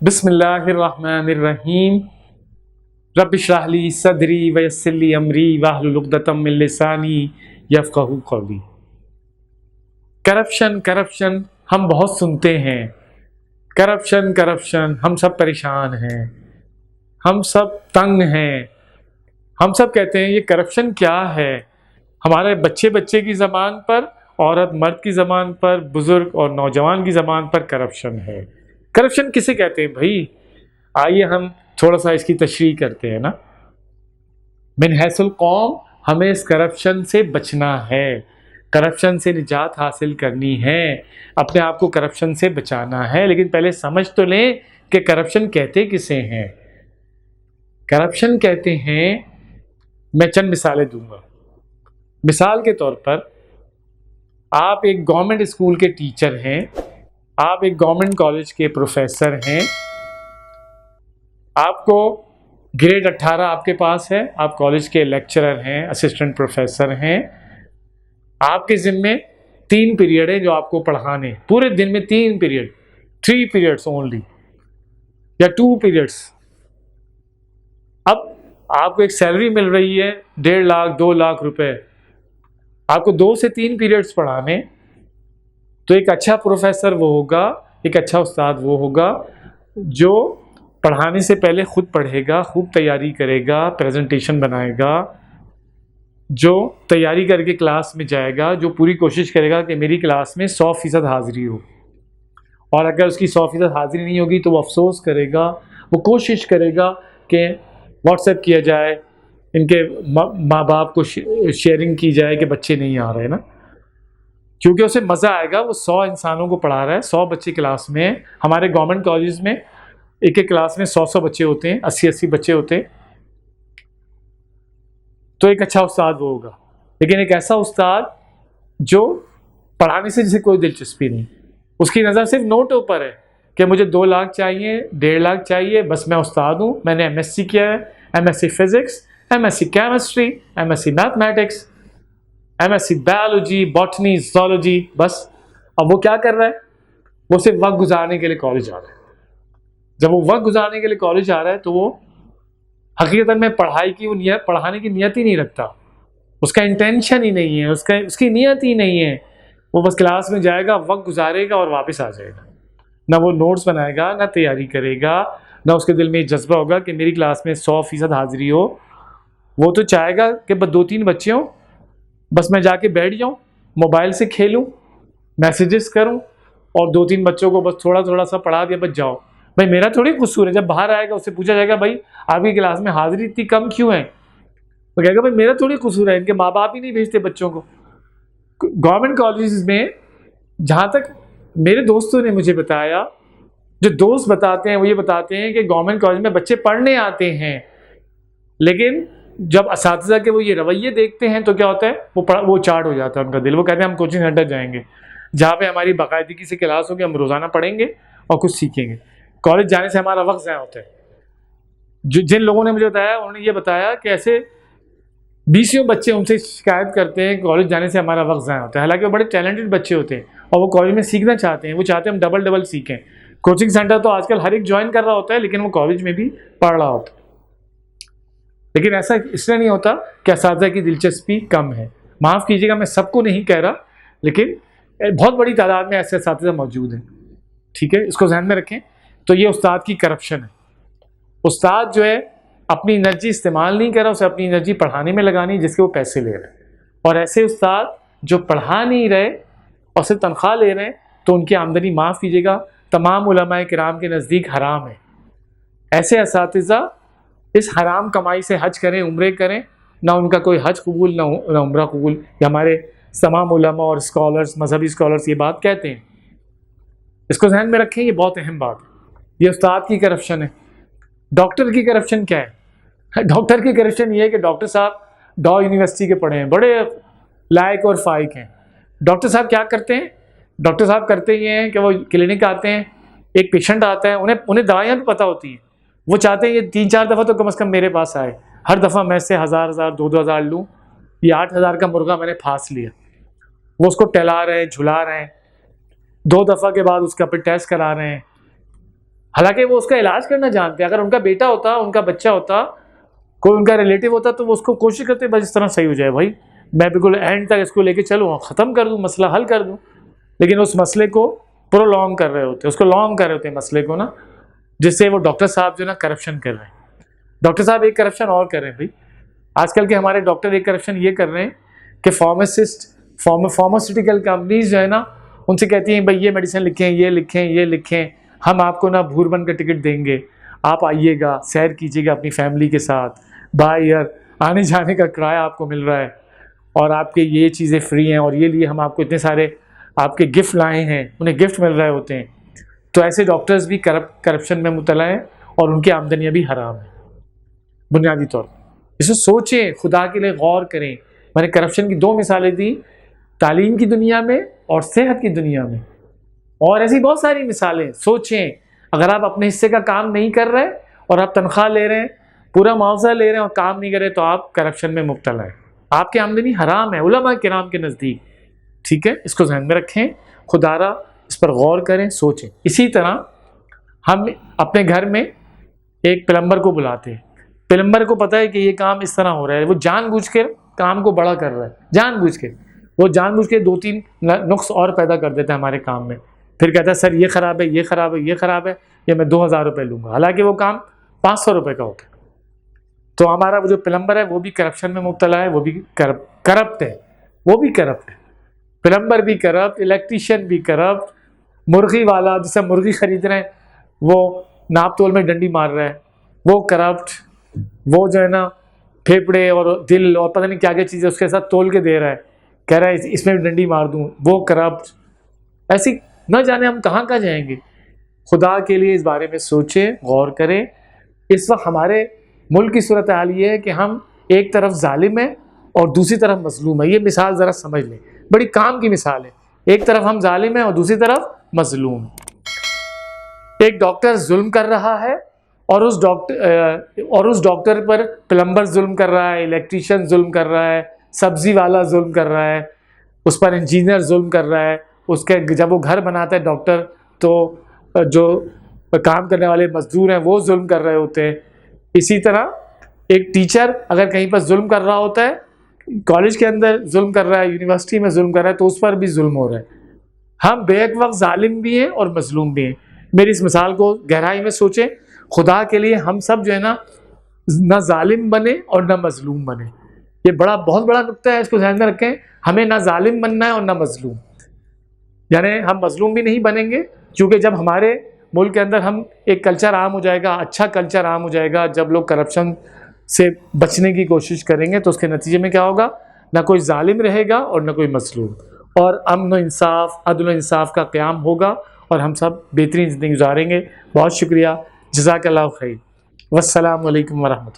बिस्मिल्लाहिर्रहमानिर्रहीम। रब्बि इश्रह ली सदरी व यस्सिर ली अमरी वाहलुल उक़दतम मिन लिसानी यफ़क़हू क़ौली। करप्शन हम बहुत सुनते हैं। करप्शन हम सब परेशान हैं, हम सब तंग हैं। हम सब कहते हैं ये करप्शन क्या है। हमारे बच्चे की ज़बान पर, औरत मर्द की ज़बान पर, बुज़ुर्ग और नौजवान की ज़बान पर करप्शन है। करप्शन किसे कहते हैं भाई? आइए हम थोड़ा सा इसकी तशरीह करते हैं ना। मिन हैसुल कौम, हमें इस करप्शन से बचना है, करप्शन से निजात हासिल करनी है, अपने आप को करप्शन से बचाना है। लेकिन पहले समझ तो लें कि करप्शन कहते किसे हैं। करप्शन कहते हैं, मैं चंद मिसालें दूंगा। मिसाल के तौर पर, आप एक गवर्नमेंट स्कूल के टीचर हैं, आप एक गवर्नमेंट कॉलेज के प्रोफेसर हैं, आपको ग्रेड 18 आपके पास है, आप कॉलेज के लेक्चरर हैं, असिस्टेंट प्रोफेसर हैं। आपके ज़िम्मे 3 पीरियड है जो आपको पढ़ाने, पूरे दिन में 3 पीरियड, 3 पीरियड्स ओनली या 2 पीरियड्स। अब आपको एक सैलरी मिल रही है 1.5 लाख 2 लाख रुपए, आपको 2 से 3 पीरियड्स पढ़ाने। तो एक अच्छा प्रोफेसर वो होगा, एक अच्छा उस्ताद वो होगा जो पढ़ाने से पहले खुद पढ़ेगा, खूब तैयारी करेगा, प्रेजेंटेशन बनाएगा, जो तैयारी करके क्लास में जाएगा, जो पूरी कोशिश करेगा कि मेरी क्लास में 100% हाज़िरी हो। और अगर उसकी 100% हाज़िरी नहीं होगी तो वो अफसोस करेगा, वो कोशिश करेगा कि व्हाट्सएप किया जाए, इनके माँ बाप को शेयरिंग की जाए कि बच्चे नहीं आ रहे ना, क्योंकि उसे मज़ा आएगा। वो 100 इंसानों को पढ़ा रहा है, 100 बच्चे क्लास में। हमारे गवर्नमेंट कॉलेज में एक क्लास में 100 बच्चे होते हैं, 80 बच्चे होते हैं। तो एक अच्छा उस्ताद वो होगा। लेकिन एक ऐसा उस्ताद जो पढ़ाने से जिसे कोई दिलचस्पी नहीं, उसकी नज़र सिर्फ नोटों पर है कि मुझे 2 लाख चाहिए, 1.5 लाख चाहिए, बस मैं उस्ताद हूँ, मैंने MSc किया है, MSc physics, MSc chemistry, MSc mathematics, MSc biology, botany, zoology, बस। अब वो क्या कर रहा है? वो सिर्फ वक्त गुजारने के लिए कॉलेज आ रहा है। जब वो वक्त गुजारने के लिए कॉलेज आ रहा है तो वो हकीकत में पढ़ाई की पढ़ाने की नियत ही नहीं रखता, उसका इंटेंशन ही नहीं है, उसकी नियत ही नहीं है। वो बस क्लास में जाएगा, वक्त गुजारेगा और वापस आ जाएगा। ना वो नोट्स बनाएगा, ना तैयारी करेगा, ना उसके दिल में जज्बा होगा कि मेरी क्लास में 100% हाज़िरी हो। वो तो चाहेगा कि बस 2-3 बच्चे हों, बस मैं जाके बैठ जाऊँ, मोबाइल से खेलूँ, मैसेजेस करूँ और 2-3 बच्चों को बस थोड़ा सा पढ़ा दिया, बस जाओ। भाई मेरा थोड़ी कसूर है। जब बाहर आएगा उससे पूछा जाएगा भाई आपकी क्लास में हाज़िरी इतनी कम क्यों है? वो कहेगा भाई मेरा थोड़ी कसूर है, इनके माँ बाप ही नहीं भेजते बच्चों को। गवर्नमेंट कॉलेज में, जहाँ तक मेरे दोस्तों ने मुझे बताया, जो दोस्त बताते हैं वो ये बताते हैं कि गवर्नमेंट कॉलेज में बच्चे पढ़ने आते हैं, लेकिन जब असातिज़ा के वो ये रवैये देखते हैं तो क्या होता है, वो चार्ट हो जाता है उनका दिल। वो कहते हैं हम कोचिंग सेंटर जाएंगे जहाँ पे हमारी बाकायदगी से क्लास होगी, हम रोज़ाना पढ़ेंगे और कुछ सीखेंगे। कॉलेज जाने से हमारा वक्त ज़ाया होता है। जिन लोगों ने मुझे बताया उन्होंने ये बताया कि ऐसे 20 बच्चे उनसे शिकायत करते हैं कॉलेज जाने से हमारा वक्त ज़ाया होता है। हालांकि वो बड़े टैलेंटेड बच्चे होते हैं और वो कॉलेज में सीखना चाहते हैं, वो चाहते हैं हम डबल सीखें। कोचिंग सेंटर तो आजकल हर एक ज्वाइन कर रहा होता है, लेकिन वो कॉलेज में भी पढ़ रहा होता है। लेकिन ऐसा इसलिए नहीं होता कि असातिज़ा की दिलचस्पी कम है। माफ़ कीजिएगा, मैं सबको नहीं कह रहा, लेकिन बहुत बड़ी तादाद में ऐसे असातिज़ा मौजूद हैं। ठीक है, इसको ध्यान में रखें। तो ये उस्ताद की करप्शन है। उस्ताद जो है अपनी एनर्जी इस्तेमाल नहीं कर रहा, उसे अपनी एनर्जी पढ़ाने में लगानी जिसके वो पैसे ले रहे हैं। और ऐसे उस्ताद जो पढ़ा नहीं रहे और सिर्फ तनख्वाह ले रहे हैं, तो उनकी आमदनी, माफ़ कीजिएगा, तमाम उलमाए किराम के नज़दीक हराम है। ऐसे असातिज़ा इस हराम कमाई से हज करें, उम्रे करें, ना उनका कोई हज कबूल ना उम्रा कबूल। ये हमारे तमाम उलमा और स्कॉलर्स, मजहबी स्कॉलर्स ये बात कहते हैं। इसको ध्यान में रखें, ये बहुत अहम बात है। ये उस्ताद की करप्शन है। डॉक्टर की करप्शन क्या है? डॉक्टर की करप्शन ये है कि डॉक्टर साहब डॉ यूनिवर्सिटी के पढ़े हैं, बड़े लायक और फाइक हैं। डॉक्टर साहब क्या करते हैं? डॉक्टर साहब करते ये हैं कि वो क्लिनिक आते हैं, एक पेशेंट आता है, उन्हें दवाइयाँ भी पता होती हैं। वो चाहते हैं ये 3-4 दफ़ा तो कम से कम मेरे पास आए, हर दफ़ा मैं से 1000 2,000 लूँ। ये 8,000 का मुर्गा मैंने फांस लिया। वो उसको टहला रहे हैं, झुला रहे हैं, 2 दफ़ा के बाद उसका फिर टेस्ट करा रहे हैं, हालांकि वो उसका इलाज करना जानते हैं। अगर उनका बेटा होता, उनका बच्चा होता, कोई उनका रिलेटिव होता, तो वो उसको कोशिश करते बस इस तरह सही हो जाए, भाई मैं बिल्कुल एंड तक इसको लेके चलूँ, ख़त्म कर दूँ, मसला हल कर दूँ। लेकिन उस मसले को प्रोलॉन्ग कर रहे होते, उसको लॉन्ग कर रहे होते हैं मसले को ना, जिससे वो डॉक्टर साहब जो ना करप्शन कर रहे हैं। डॉक्टर साहब एक करप्शन और कर रहे हैं भाई, आजकल के हमारे डॉक्टर एक करप्शन ये कर रहे हैं कि फार्मास्यूटिकल कंपनीज जो है ना, उनसे कहती हैं भाई ये मेडिसिन लिखें, ये लिखें, ये लिखें, हम आपको ना भूरबन का टिकट देंगे, आप आइएगा, सैर कीजिएगा अपनी फैमिली के साथ, बाय ईयर आने जाने का किराया आपको मिल रहा है, और आपके ये चीज़ें फ्री हैं, और ये लिए हम आपको इतने सारे आपके गिफ्ट लाए हैं, उन्हें गिफ्ट मिल रहे होते हैं। तो ऐसे डॉक्टर्स भी करप्शन में मुब्तला हैं और उनकी आमदनियाँ भी हराम है बुनियादी तौर पर। इसे सोचें, खुदा के लिए गौर करें। मैंने करप्शन की 2 मिसालें दी, तालीम की दुनिया में और सेहत की दुनिया में, और ऐसी बहुत सारी मिसालें। सोचें, अगर आप अपने हिस्से का काम नहीं कर रहे और आप तनख्वाह ले रहे हैं, पूरा मुआवजा ले रहे हैं और काम नहीं कर रहे, तो आप करप्शन में मुब्तला हैं, आपकी आमदनी हराम है उलमा किराम के नज़दीक। ठीक है, इसको ध्यान में रखें, खुदारा इस पर गौर करें, सोचें। इसी तरह हम अपने घर में एक प्लम्बर को बुलाते हैं, प्लम्बर को पता है कि ये काम इस तरह हो रहा है, वो जानबूझ के काम को बड़ा कर रहा है, जानबूझ के, वो जानबूझ के 2-3 नुक्स और पैदा कर देता है हमारे काम में। फिर कहता है सर ये ख़राब है, ये ख़राब है, ये ख़राब है, ये मैं 2000 रुपये लूँगा, हालांकि वो काम 500 रुपये का होता है। तो हमारा वो जो प्लम्बर है वो भी करप्शन में मुब्तला है, वो भी करप्ट है, वो भी करप्ट है, प्लम्बर भी करप्ट, इलेक्ट्रीशियन भी करप्ट, मुर्गी वाला जिसे मुर्गी खरीद रहे हैं वो नाप तोल में डंडी मार रहा है, वो करप्ट, वो जो है ना फेफड़े और दिल और पता नहीं क्या क्या चीज़ें उसके साथ तोल के दे रहा है, कह रहा है इसमें भी डंडी मार दूँ, वो करप्ट। ऐसी न जाने हम कहाँ कहाँ जाएंगे। खुदा के लिए इस बारे में सोचें, गौर करें। इस वक्त हमारे मुल्क की सूरत हाल ये है कि हम एक तरफ जालिम हैं और दूसरी तरफ मजलूम है। ये मिसाल ज़रा समझ लें, बड़ी काम की मिसाल है। एक तरफ हम जालिम हैं और दूसरी तरफ मजलूम। एक डॉक्टर जुल्म कर रहा है और उस डॉक्टर पर प्लम्बर जुल्म कर रहा है, इलेक्ट्रीशियन जुल्म कर रहा है, सब्जी वाला जुल्म कर रहा है, उस पर इंजीनियर जुल्म कर रहा है। उसके जब वो घर बनाता है डॉक्टर, तो जो काम करने वाले मजदूर हैं वो जुल्म कर रहे होते हैं। इसी तरह एक टीचर अगर कहीं पर जुल्म कर रहा होता है, कॉलेज के अंदर जुल्म कर रहा है, यूनिवर्सिटी में जुल्म कर रहा है, तो उस पर भी जुल्म हो रहा है। हम बेक वक्त जालिम भी हैं और मजलूम भी हैं। मेरी इस मिसाल को गहराई में सोचें। खुदा के लिए हम सब जो है ना जालिम बने और ना मजलूम बने। ये बहुत बड़ा नुक्ता है, इसको ध्यान में रखें। हमें ना जालिम बनना है और ना मजलूम, यानी हम मजलूम भी नहीं बनेंगे, क्योंकि जब हमारे मुल्क के अंदर हम एक कल्चर आम हो जाएगा, अच्छा कल्चर आम हो जाएगा, जब लोग करप्शन से बचने की कोशिश करेंगे, तो उसके नतीजे में क्या होगा, ना कोई जालिम रहेगा और ना कोई मजलूम, और अमन व इंसाफ, अदल व इंसाफ का क़याम होगा और हम सब बेहतरीन ज़िंदगी गुजारेंगे। बहुत शुक्रिया, जज़ाकल्लाहु खैर, वस्सलामु अलैकुम वरहमतुल्लाह।